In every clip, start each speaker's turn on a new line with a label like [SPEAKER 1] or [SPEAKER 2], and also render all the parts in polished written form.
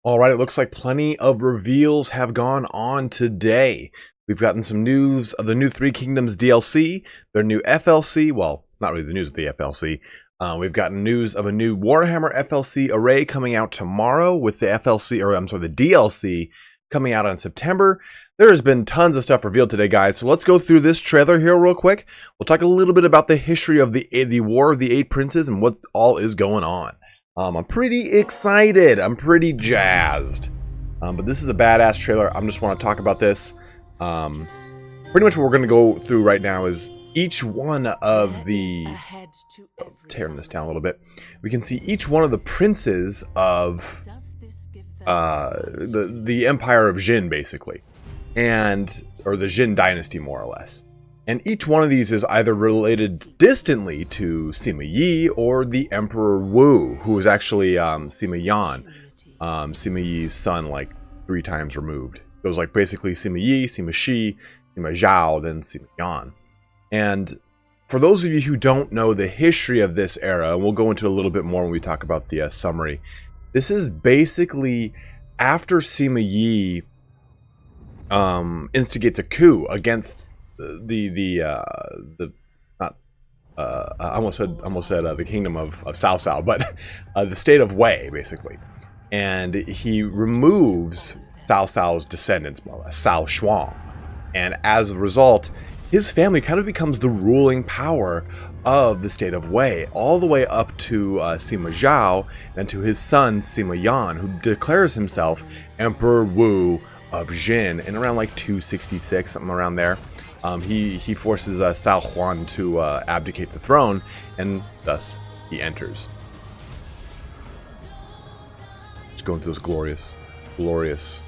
[SPEAKER 1] All right, it looks like plenty of reveals have gone on today. We've gotten some news of the new Three Kingdoms DLC, their new FLC, well, not really the news of the FLC. We've gotten news of a new Warhammer FLC array coming out tomorrow with the FLC, or I'm sorry, the DLC coming out in September. There has been tons of stuff revealed today, guys, so let's go through this trailer here real quick. We'll talk a little bit about the history of the War of the Eight Princes and what all is going on. I'm pretty excited. I'm pretty jazzed. But this is a badass trailer. I just want to talk about this. Pretty much what we're going to go through right now is each one of the... tearing this down a little bit. We can see each one of the princes of the Empire of Jin, basically. Or the Jin dynasty, more or less. And each one of these is either related distantly to Sima Yi or the Emperor Wu, who is actually Sima Yan, Sima Yi's son, like 3 times removed. It was like basically Sima Yi, Sima Shi, Sima Zhao, then Sima Yan. And for those of you who don't know the history of this era, and we'll go into a little bit more when we talk about the summary, this is basically after Sima Yi instigates a coup against I almost said the kingdom of Cao Cao, but the state of Wei, basically. And he removes Cao Cao's descendants, more or less, Cao Shuang. And as a result, his family kind of becomes the ruling power of the state of Wei, all the way up to Sima Zhao and to his son Sima Yan, who declares himself Emperor Wu of Jin in around like 266, something around there. He forces Cao Huan to abdicate the throne, and thus he enters. Just going through this glorious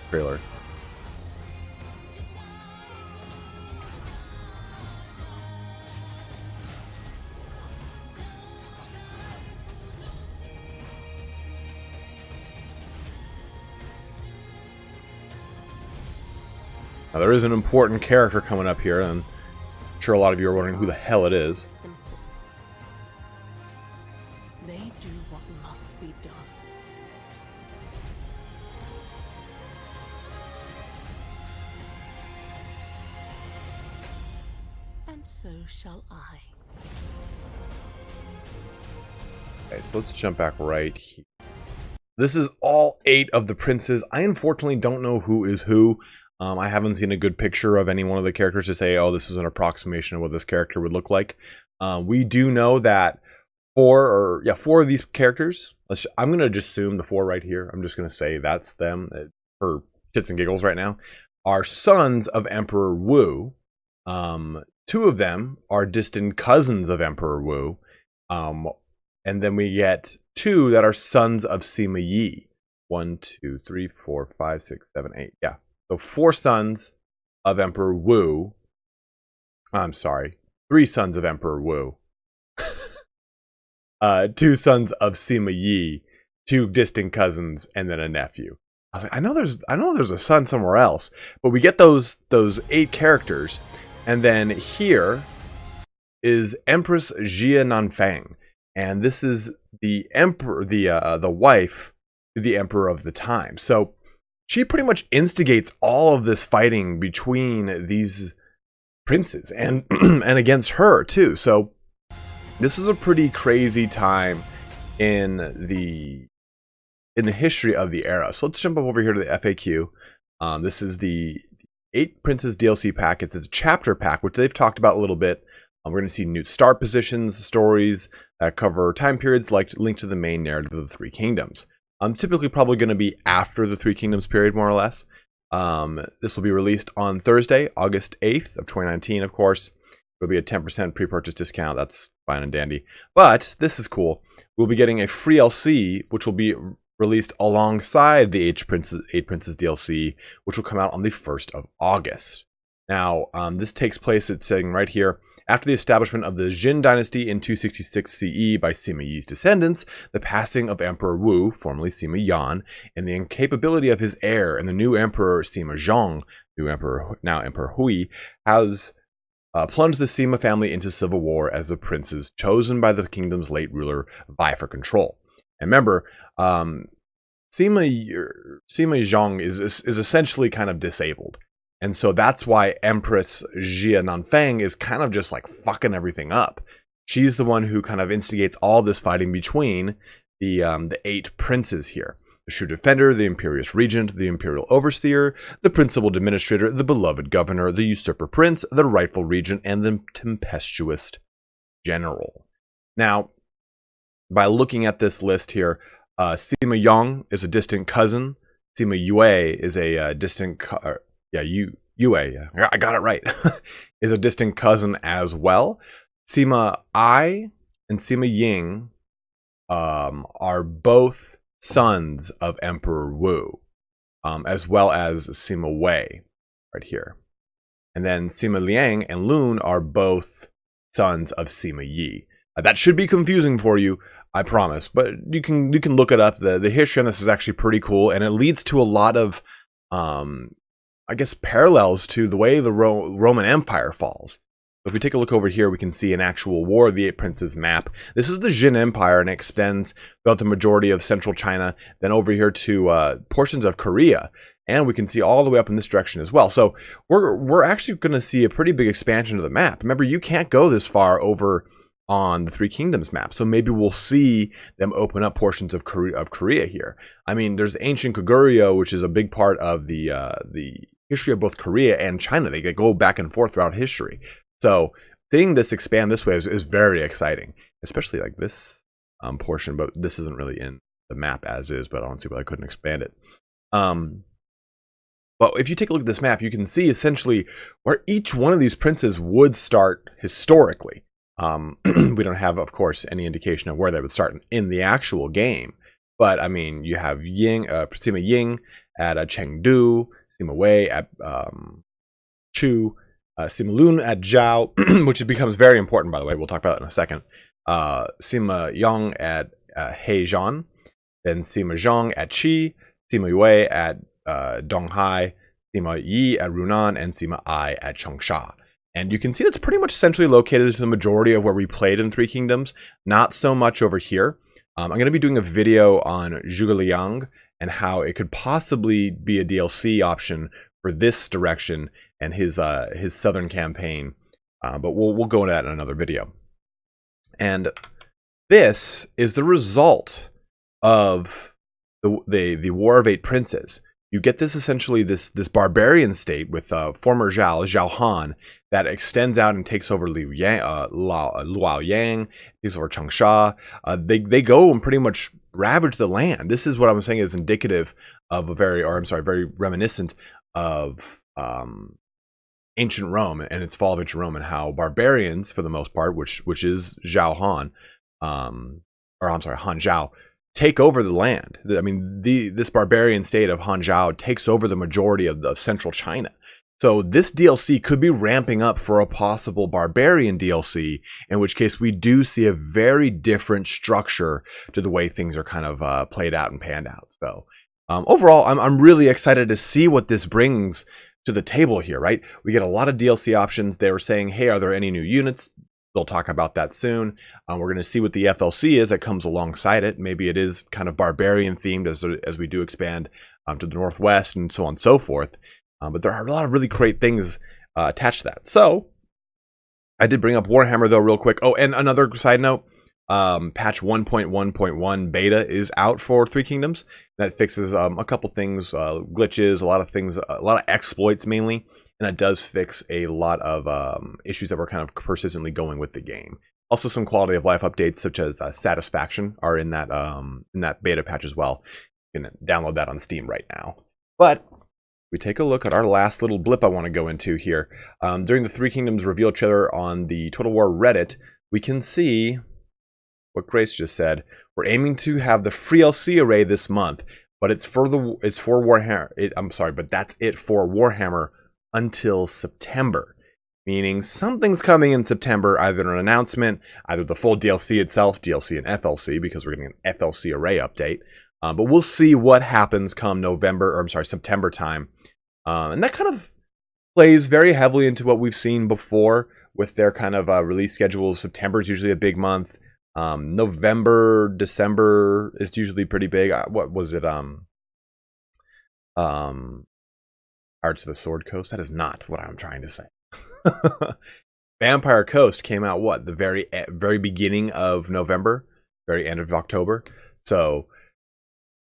[SPEAKER 1] trailer. Now, there is an important character coming up here, and I'm sure a lot of you are wondering who the hell it is.
[SPEAKER 2] They do what must be done. And so shall I.
[SPEAKER 1] Okay, so let's jump back right here. This is all 8 of the princes. I unfortunately don't know who is who. I haven't seen a good picture of any one of the characters to say, oh, this is an approximation of what this character would look like. We do know that 4 of these characters, I'm going to just assume the 4 right here, I'm just going to say that's them for shits and giggles right now, are sons of Emperor Wu. 2 of them are distant cousins of Emperor Wu. And then we get 2 that are sons of Sima Yi. 1, 2, 3, 4, 5, 6, 7, 8. Yeah. So 4 sons of Emperor Wu. I'm sorry, 3 sons of Emperor Wu. 2 sons of Sima Yi, 2 distant cousins, and then a nephew. I was like, I know there's a son somewhere else, but we get those 8 characters, and then here is Empress Jia Nanfang, and this is the emperor, the wife to the emperor of the time. So she pretty much instigates all of this fighting between these princes and and against her too. So this is a pretty crazy time in the history of the era. So let's jump up over here to the FAQ. This is the 8 Princes DLC pack. It's a chapter pack, which they've talked about a little bit. We're going to see new start positions, stories that cover time periods like linked to the main narrative of the Three Kingdoms. Typically probably going to be after the Three Kingdoms period, more or less. This will be released on Thursday, August 8th of 2019, of course. It'll be a 10% pre-purchase discount. That's fine and dandy. But this is cool. We'll be getting a free LC, which will be released alongside the 8 Princes DLC, which will come out on the 1st of August. Now, this takes place, it's saying right here, after the establishment of the Jin dynasty in 266 CE by Sima Yi's descendants, the passing of Emperor Wu, formerly Sima Yan, and the incapability of his heir and the new emperor Sima Zhong, now Emperor Hui, has plunged the Sima family into civil war as the princes chosen by the kingdom's late ruler vie for control. And remember, Sima Zhong is essentially kind of disabled. And so that's why Empress Jia Nanfang is kind of just like fucking everything up. She's the one who kind of instigates all this fighting between the 8 princes here. The Shrewd Defender, the Imperious Regent, the Imperial Overseer, the Principled Administrator, the Beloved Governor, the Usurper Prince, the Rightful Regent, and the Tempestuous General. Now, by looking at this list here, Sima Yong is a distant cousin. Sima Yue is a distant... Yue, I got it right, is a distant cousin as well. Sima Ai and Sima Ying are both sons of Emperor Wu, as well as Sima Wei, right here. And then Sima Liang and Lun are both sons of Sima Yi. That should be confusing for you, I promise, but you can look it up. The history on this is actually pretty cool, and it leads to a lot of, I guess, parallels to the way the Roman Empire falls. If we take a look over here, we can see an actual War of the Eight Princes map. This is the Jin Empire, and it extends throughout the majority of central China, then over here to portions of Korea, and we can see all the way up in this direction as well. So we're actually going to see a pretty big expansion of the map. Remember, you can't go this far over on the Three Kingdoms map, so maybe we'll see them open up portions of Korea here. I mean, there's ancient Goguryeo, which is a big part of the history of both Korea and China. They go back and forth throughout history. So seeing this expand this way is very exciting, especially like this portion, but this isn't really in the map as is, but I don't see why I couldn't expand it. But if you take a look at this map, you can see essentially where each one of these princes would start historically. We don't have, of course, any indication of where they would start in the actual game. But, I mean, you have Sima Ying at Chengdu, Sima Wei at Chu, Sima Lun at Zhao, which becomes very important, by the way. We'll talk about that in a second. Sima Yong at Heizhan, then Sima Zhong at Qi, Sima Yue at Donghai, Sima Yi at Runan, and Sima Ai at Changsha. And you can see that's pretty much centrally located to the majority of where we played in Three Kingdoms. Not so much over here. I'm going to be doing a video on Zhuge Liang and how it could possibly be a DLC option for this direction and his southern campaign. But we'll go into that in another video. And this is the result of the War of Eight Princes. You get this essentially this barbarian state with former Zhao Han, that extends out and takes over Luoyang, takes over Changsha. They go and pretty much ravage the land. This is what I'm saying is indicative of very reminiscent of ancient Rome and its fall of ancient Rome, and how barbarians, for the most part, which is Zhao Han, Han Zhao, take over the land. I mean, this barbarian state of Han Zhao takes over the majority of the central China. So this DLC could be ramping up for a possible barbarian DLC, in which case we do see a very different structure to the way things are kind of played out and panned out. So overall, I'm really excited to see what this brings to the table here, right? We get a lot of DLC options. They were saying, hey, are there any new units? They'll talk about that soon. We're going to see what the FLC is that comes alongside it. Maybe it is kind of barbarian themed as we do expand to the northwest and so on and so forth. But there are a lot of really great things attached to that. So I did bring up Warhammer though real quick. Oh, and another side note, patch 1.1.1 beta is out for Three Kingdoms. That fixes a couple things, glitches, a lot of exploits mainly. And it does fix a lot of issues that were kind of persistently going with the game. Also, some quality of life updates such as satisfaction are in that beta patch as well. You can download that on Steam right now. But we take a look at our last little blip I want to go into here. During the Three Kingdoms reveal trailer on the Total War Reddit, we can see what Grace just said. We're aiming to have the free LC array this month, but it's for Warhammer. But that's it for Warhammer until September. Meaning something's coming in September, either an announcement, either the full DLC itself, DLC and FLC, because we're getting an FLC array update. But we'll see what happens come September time. And that kind of plays very heavily into what we've seen before with their kind of release schedules. September is usually a big month. November, December is usually pretty big. What was it? Hearts of the Sword Coast. That is not what I'm trying to say. Vampire Coast came out what, the very beginning of November, very end of October. So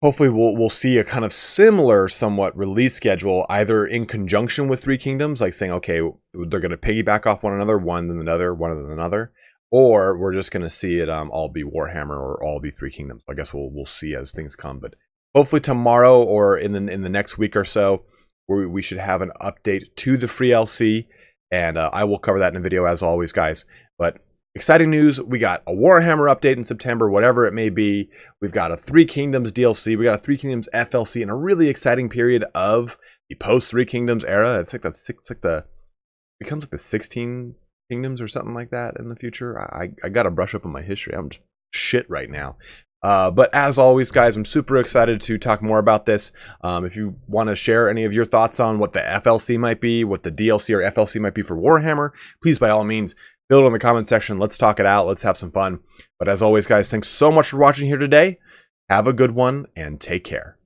[SPEAKER 1] hopefully we'll see a kind of similar somewhat release schedule, either in conjunction with Three Kingdoms, like saying, okay, they're going to piggyback off one another, one then another, one then another, or we're just going to see it all be Warhammer or all be Three Kingdoms. I guess we'll see as things come, but hopefully tomorrow or in the next week or so, we should have an update to the free LC, and I will cover that in a video as always, guys. But exciting news, we got a Warhammer update in September, whatever it may be. We've got a Three Kingdoms DLC, we got a Three Kingdoms FLC, and a really exciting period of the post Three Kingdoms era. It's like becomes like the 16 kingdoms or something like that in the future. I gotta brush up on my history. I'm just shit right now. But as always, guys, I'm super excited to talk more about this. If you want to share any of your thoughts on what the FLC might be, what the DLC or FLC might be for Warhammer, please, by all means, build it in the comment section. Let's talk it out. Let's have some fun. But as always, guys, thanks so much for watching here today. Have a good one and take care.